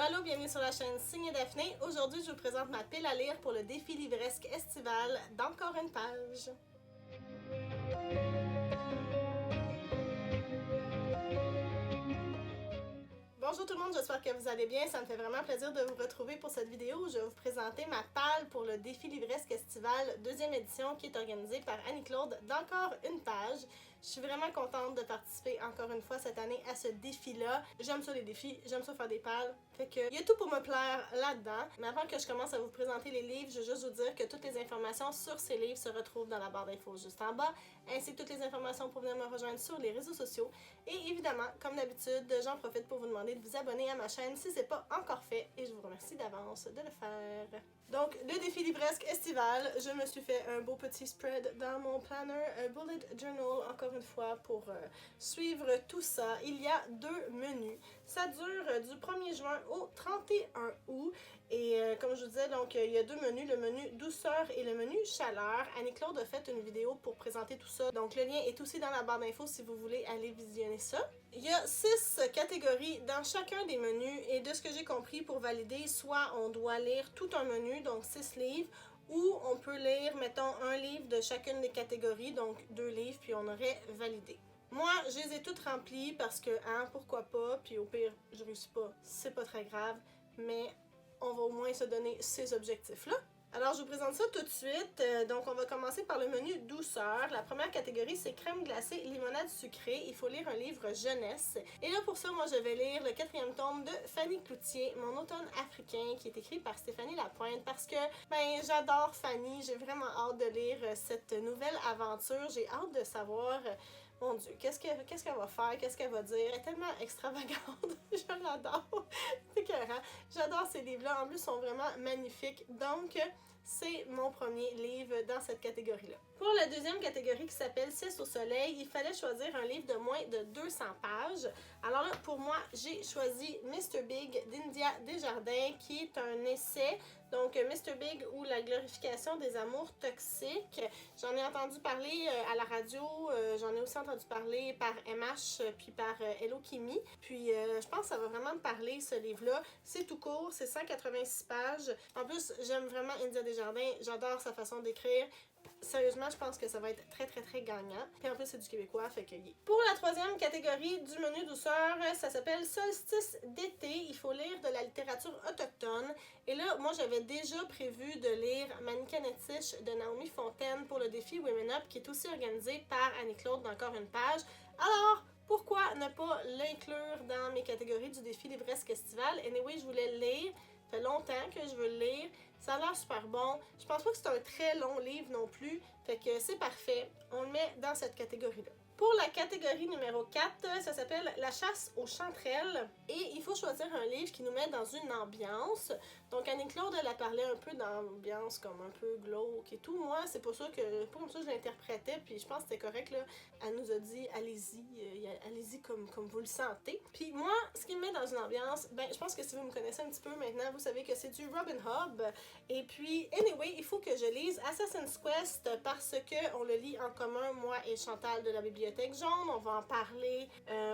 Allô, bienvenue sur la chaîne Signe Daphné. Aujourd'hui, je vous présente ma pile à lire pour le défi livresque estival d'Encore une page. Bonjour tout le monde, j'espère que vous allez bien. Ça me fait vraiment plaisir de vous retrouver pour cette vidéo où je vais vous présenter ma palle pour le défi livresque estival 2e édition qui est organisée par Annie-Claude d'Encore une page. Je suis vraiment contente de participer encore une fois cette année à ce défi-là. J'aime ça les défis, j'aime ça faire des pales. Fait que il y a tout pour me plaire là-dedans. Mais avant que je commence à vous présenter les livres, je veux juste vous dire que toutes les informations sur ces livres se retrouvent dans la barre d'infos juste en bas, ainsi que toutes les informations pour venir me rejoindre sur les réseaux sociaux. Et évidemment, comme d'habitude, j'en profite pour vous demander de vous abonner à ma chaîne si ce n'est pas encore fait et je vous remercie d'avance de le faire. Donc, le défi livresque estival, je me suis fait un beau petit spread dans mon planner bullet journal, encore une fois, pour suivre tout ça. Il y a 2 menus. Ça dure du 1er juin au 31 août. Et comme je vous disais, donc il y a 2 menus, le menu douceur et le menu chaleur. Annie-Claude a fait une vidéo pour présenter tout ça. Donc le lien est aussi dans la barre d'infos si vous voulez aller visionner ça. Il y a 6 catégories dans chacun des menus et de ce que j'ai compris, pour valider, soit on doit lire tout un menu, donc 6 livres, ou on peut lire, mettons, un livre de chacune des catégories, donc 2 livres, puis on aurait validé. Moi, je les ai toutes remplies parce que, hein, pourquoi pas, puis au pire, je réussis pas, c'est pas très grave, mais on va au moins se donner ces objectifs-là. Alors, je vous présente ça tout de suite. Donc, on va commencer par le menu douceur. La première catégorie, c'est crème glacée, limonade sucrée. Il faut lire un livre jeunesse. Et là, pour ça, moi, je vais lire le 4e tome de Fanny Cloutier, Mon automne africain, qui est écrit par Stéphanie Lapointe, parce que, ben, j'adore Fanny. J'ai vraiment hâte de lire cette nouvelle aventure. J'ai hâte de savoir... Mon Dieu, qu'est-ce qu'elle va faire? Qu'est-ce qu'elle va dire? Elle est tellement extravagante. Je l'adore. C'est écœurant. J'adore ces livres-là. En plus, ils sont vraiment magnifiques. Donc, c'est mon premier livre dans cette catégorie-là. Pour la deuxième catégorie qui s'appelle Sieste au soleil, il fallait choisir un livre de moins de 200 pages. Alors là, pour moi, j'ai choisi Mr. Big d'India Desjardins, qui est un essai. Donc, Mr. Big ou la glorification des amours toxiques. J'en ai entendu parler à la radio, j'en ai aussi entendu parler par MH puis par Hello Kimi. Puis, je pense que ça va vraiment me parler, ce livre-là. C'est tout court, c'est 186 pages. En plus, j'aime vraiment India Desjardins, j'adore sa façon d'écrire. Sérieusement, je pense que ça va être très gagnant. Puis en plus, c'est du québécois, fait que yeah. Pour la 3e catégorie du menu douceur, ça s'appelle Solstice d'été. Il faut lire de la littérature autochtone. Et là, moi, j'avais déjà prévu de lire Manikanetish de Naomi Fontaine pour le défi Women Up, qui est aussi organisé par Annie-Claude d'Encore une page. Alors, pourquoi ne pas l'inclure dans mes catégories du défi livresque estival? Anyway, je voulais le lire. Ça fait longtemps que je veux le lire. Ça a l'air super bon. Je pense pas que c'est un très long livre non plus. Fait que c'est parfait. On le met dans cette catégorie-là. Pour la catégorie numéro 4, ça s'appelle La chasse aux chanterelles. Et il faut choisir un livre qui nous met dans une ambiance. Donc Annie-Claude, elle a parlé un peu d'ambiance comme un peu glauque et tout. Moi, c'est pour ça que, pour comme ça je l'interprétais. Puis je pense que c'était correct là. Elle nous a dit, allez-y comme vous le sentez. Puis moi, ce qui me met dans une ambiance, ben je pense que si vous me connaissez un petit peu maintenant, vous savez que c'est du Robin Hood. Et puis, anyway, il faut que je lise Assassin's Quest parce que on le lit en commun, moi et Chantal de la Bibliothèque Jaune. On va en parler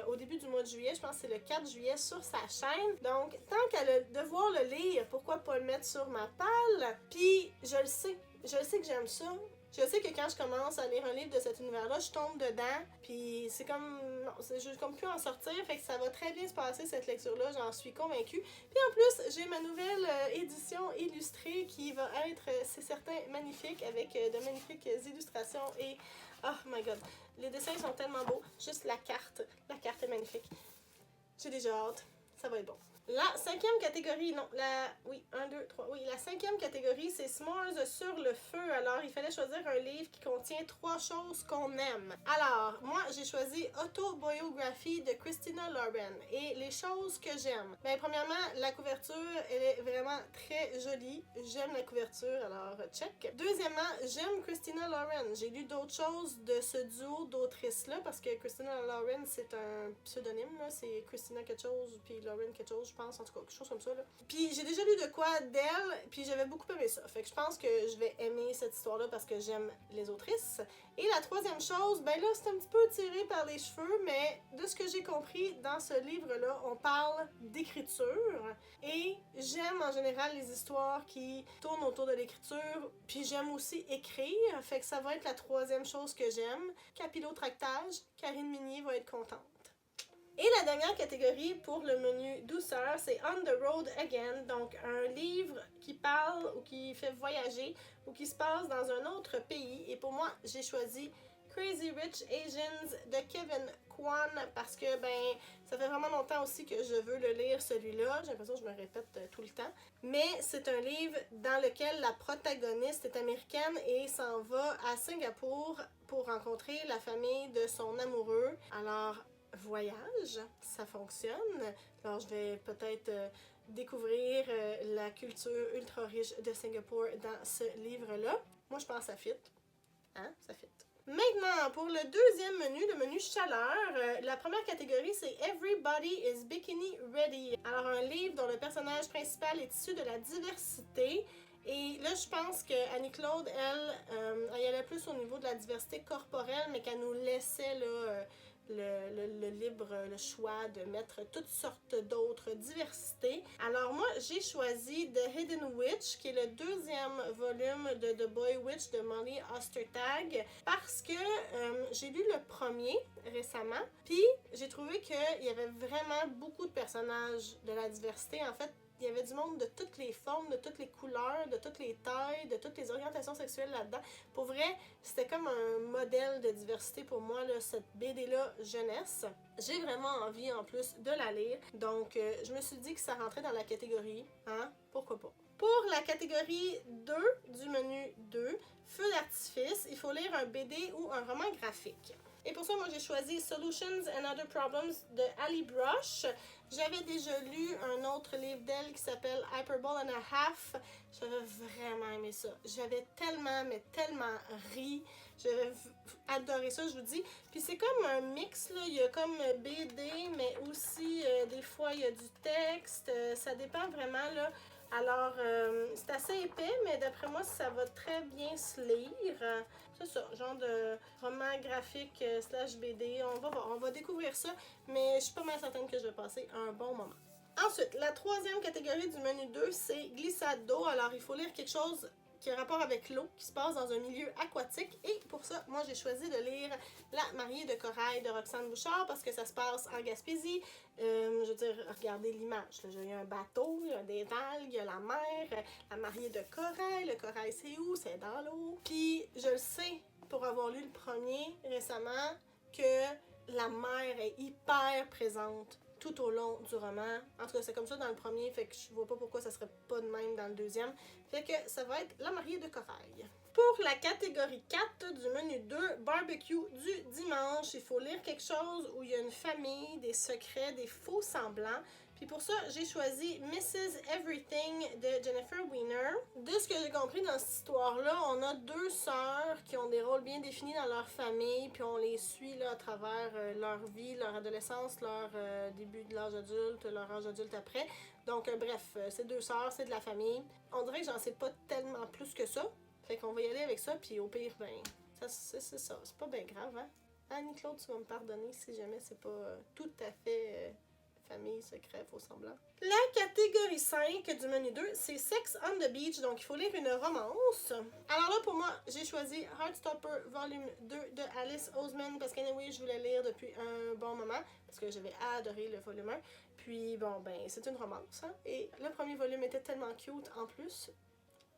au début du mois de juillet, je pense que c'est le 4 juillet sur sa chaîne. Donc, tant qu'elle a devoir le lire, pourquoi pas le mettre sur ma palle? Puis, je le sais que j'aime ça. Je sais que quand je commence à lire un livre de cet univers-là, je tombe dedans, puis c'est comme... Non, je comme plus en sortir, fait que ça va très bien se passer cette lecture-là, j'en suis convaincue. Puis en plus, j'ai ma nouvelle édition illustrée qui va être, c'est certain, magnifique, avec de magnifiques illustrations et... Oh my god, les dessins sont tellement beaux, juste la carte est magnifique. J'ai déjà hâte, ça va être bon. La 5e catégorie, non, oui, 1, 2, 3, oui, la 5e catégorie, c'est S'mores sur le feu. Alors, il fallait choisir un livre qui contient 3 choses qu'on aime. Alors, moi, j'ai choisi Autobiographie de Christina Lauren. Et les choses que j'aime. Bien, premièrement, la couverture, elle est vraiment très jolie. J'aime la couverture, alors check. Deuxièmement, j'aime Christina Lauren. J'ai lu d'autres choses de ce duo d'autrices-là, parce que Christina Lauren, c'est un pseudonyme, là. C'est Christina quelque chose, puis Lauren quelque chose, pense, en tout cas, quelque chose comme ça, là. Puis j'ai déjà lu de quoi d'elle, puis j'avais beaucoup aimé ça. Fait que je pense que je vais aimer cette histoire-là parce que j'aime les autrices. Et la troisième chose, ben là, c'est un petit peu tiré par les cheveux, mais de ce que j'ai compris dans ce livre-là, on parle d'écriture. Et j'aime en général les histoires qui tournent autour de l'écriture, puis j'aime aussi écrire, fait que ça va être la troisième chose que j'aime. Capillotractage, Karine Minier va être contente. Et la dernière catégorie pour le menu douceur, c'est On the Road Again, donc un livre qui parle ou qui fait voyager ou qui se passe dans un autre pays. Et pour moi, j'ai choisi Crazy Rich Asians de Kevin Kwan parce que ça fait vraiment longtemps aussi que je veux le lire celui-là. J'ai l'impression que je me répète tout le temps. Mais c'est un livre dans lequel la protagoniste est américaine et s'en va à Singapour pour rencontrer la famille de son amoureux. Alors, voyage, ça fonctionne. Alors, je vais peut-être découvrir la culture ultra riche de Singapour dans ce livre-là. Moi, je pense que ça fit. Hein? Ça fit. Maintenant, pour le deuxième menu, le menu chaleur, la première catégorie, c'est Everybody is Bikini Ready. Alors, un livre dont le personnage principal est issu de la diversité. Et là, je pense que Annie-Claude, elle y allait plus au niveau de la diversité corporelle, mais qu'elle nous laissait là, le choix de mettre toutes sortes d'autres diversités. Alors moi, j'ai choisi The Hidden Witch, qui est le deuxième volume de The Boy Witch de Molly Ostertag, parce que j'ai lu le premier récemment, puis j'ai trouvé qu'il y avait vraiment beaucoup de personnages de la diversité. En fait, il y avait du monde de toutes les formes, de toutes les couleurs, de toutes les tailles, de toutes les orientations sexuelles là-dedans. Pour vrai, c'était comme un modèle de diversité pour moi, là, cette BD-là jeunesse. J'ai vraiment envie en plus de la lire, donc je me suis dit que ça rentrait dans la catégorie, hein, pourquoi pas. Pour la catégorie 2 du menu 2, Feu d'artifice, il faut lire un BD ou un roman graphique. Et pour ça, moi, j'ai choisi Solutions and Other Problems de Ali Brush. J'avais déjà lu un autre livre d'elle qui s'appelle Hyperbole and a Half. J'avais vraiment aimé ça. J'avais tellement, mais tellement ri. J'avais adoré ça, je vous dis. Puis c'est comme un mix, là. Il y a comme BD, mais aussi, des fois, il y a du texte. Ça dépend vraiment, là. Alors, c'est assez épais, mais d'après moi, ça va très bien se lire. C'est ça, genre de roman graphique slash BD. On va voir, on va découvrir ça, mais je suis pas mal certaine que je vais passer un bon moment. Ensuite, la troisième catégorie du menu 2, c'est glissade d'eau. Alors, il faut lire quelque chose qui a rapport avec l'eau, qui se passe dans un milieu aquatique. Et pour ça, moi, j'ai choisi de lire La mariée de corail de Roxane Bouchard parce que ça se passe en Gaspésie. Je veux dire, regardez l'image. Il y a un bateau, il y a des algues, il y a la mer, la mariée de corail. Le corail, c'est où? C'est dans l'eau. Puis, je le sais, pour avoir lu le premier récemment, que la mer est hyper présente tout au long du roman. En tout cas, c'est comme ça dans le premier, fait que je vois pas pourquoi ça serait pas de même dans le deuxième. Fait que ça va être La mariée de corail. Pour la catégorie 4 du menu 2, barbecue du dimanche, il faut lire quelque chose où il y a une famille, des secrets, des faux semblants. Puis pour ça, j'ai choisi Mrs. Everything de Jennifer Weiner. De ce que j'ai compris dans cette histoire-là, on a deux sœurs qui ont des rôles bien définis dans leur famille, puis on les suit là, à travers leur vie, leur adolescence, leur début de l'âge adulte, leur âge adulte après. Donc bref, ces deux sœurs, c'est de la famille. On dirait que j'en sais pas tellement plus que ça. Fait qu'on va y aller avec ça, puis au pire, c'est ça. C'est pas bien grave, hein? Annie-Claude, tu vas me pardonner si jamais c'est pas tout à fait... famille, secret, faux semblant. La catégorie 5 du menu 2, c'est Sex on the Beach, donc il faut lire une romance. Alors là, pour moi, j'ai choisi Heartstopper volume 2 de Alice Oseman, parce qu'anyway, je voulais lire depuis un bon moment, parce que j'avais adoré le volume 1. Puis bon, c'est une romance, hein, et le premier volume était tellement cute en plus,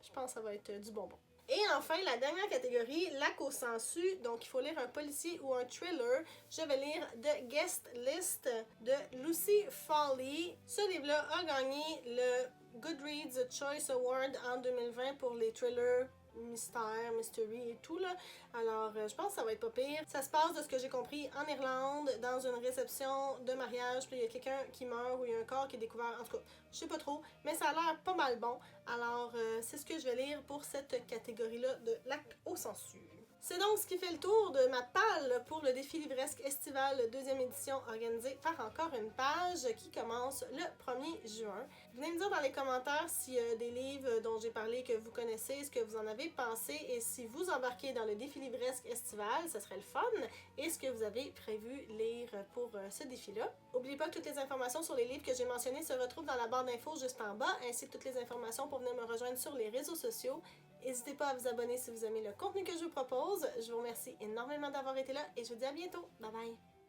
je pense que ça va être du bonbon. Et enfin, la dernière catégorie, Lac au sensu. Donc, il faut lire un policier ou un thriller. Je vais lire The Guest List de Lucy Foley. Ce livre-là a gagné le Goodreads Choice Award en 2020 pour les thrillers mystère, mystery et tout là. Alors, je pense que ça va être pas pire. Ça se passe, de ce que j'ai compris, en Irlande, dans une réception de mariage. Puis il y a quelqu'un qui meurt ou il y a un corps qui est découvert. En tout cas, je sais pas trop, mais ça a l'air pas mal bon. Alors, c'est ce que je vais lire pour cette catégorie-là de Lac au sensu. C'est donc ce qui fait le tour de ma palle pour le défi livresque estival 2e édition organisé par Encore une page qui commence le 1er juin. Venez me dire dans les commentaires s'il y a des livres dont j'ai parlé que vous connaissez, ce que vous en avez pensé et si vous embarquez dans le défi livresque estival, ce serait le fun et ce que vous avez prévu lire pour ce défi-là. N'oubliez pas que toutes les informations sur les livres que j'ai mentionnés se retrouvent dans la barre d'infos juste en bas ainsi que toutes les informations pour venir me rejoindre sur les réseaux sociaux. N'hésitez pas à vous abonner si vous aimez le contenu que je vous propose. Je vous remercie énormément d'avoir été là et je vous dis à bientôt. Bye bye!